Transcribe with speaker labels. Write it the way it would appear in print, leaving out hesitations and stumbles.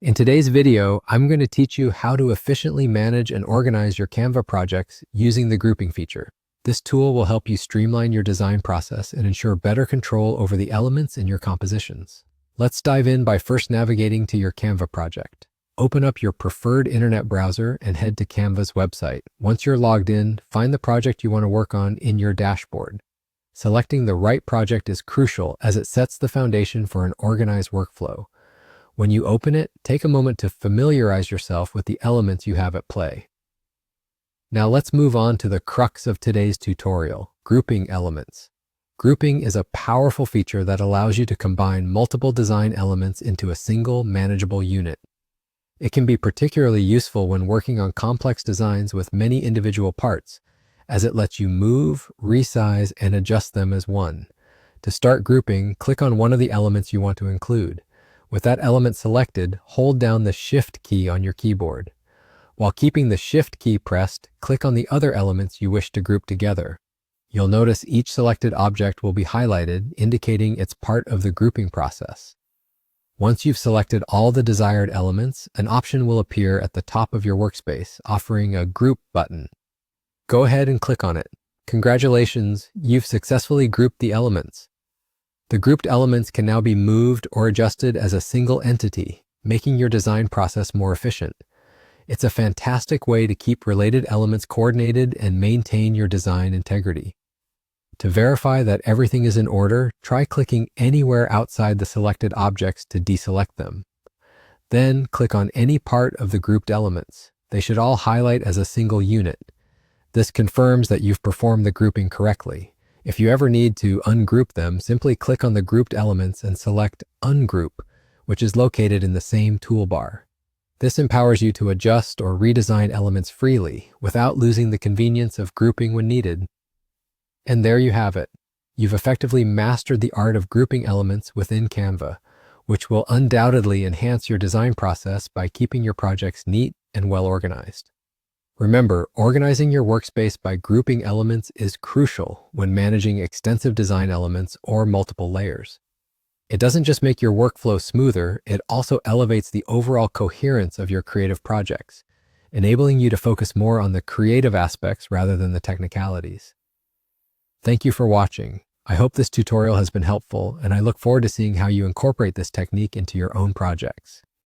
Speaker 1: In today's video, I'm going to teach you how to efficiently manage and organize your Canva projects using the grouping feature. This tool will help you streamline your design process and ensure better control over the elements in your compositions. Let's dive in by first navigating to your Canva project. Open up your preferred internet browser and head to Canva's website. Once you're logged in, find the project you want to work on in your dashboard. Selecting the right project is crucial as it sets the foundation for an organized workflow. When you open it, take a moment to familiarize yourself with the elements you have at play. Now let's move on to the crux of today's tutorial, grouping elements. Grouping is a powerful feature that allows you to combine multiple design elements into a single manageable unit. It can be particularly useful when working on complex designs with many individual parts, as it lets you move, resize, and adjust them as one. To start grouping, click on one of the elements you want to include. With that element selected, hold down the Shift key on your keyboard. While keeping the Shift key pressed, click on the other elements you wish to group together. You'll notice each selected object will be highlighted, indicating it's part of the grouping process. Once you've selected all the desired elements, an option will appear at the top of your workspace, offering a Group button. Go ahead and click on it. Congratulations, you've successfully grouped the elements. The grouped elements can now be moved or adjusted as a single entity, making your design process more efficient. It's a fantastic way to keep related elements coordinated and maintain your design integrity. To verify that everything is in order, try clicking anywhere outside the selected objects to deselect them. Then click on any part of the grouped elements. They should all highlight as a single unit. This confirms that you've performed the grouping correctly. If you ever need to ungroup them, simply click on the grouped elements and select Ungroup, which is located in the same toolbar. This empowers you to adjust or redesign elements freely without losing the convenience of grouping when needed. And there you have it. You've effectively mastered the art of grouping elements within Canva, which will undoubtedly enhance your design process by keeping your projects neat and well organized. Remember, organizing your workspace by grouping elements is crucial when managing extensive design elements or multiple layers. It doesn't just make your workflow smoother, it also elevates the overall coherence of your creative projects, enabling you to focus more on the creative aspects rather than the technicalities. Thank you for watching. I hope this tutorial has been helpful, and I look forward to seeing how you incorporate this technique into your own projects.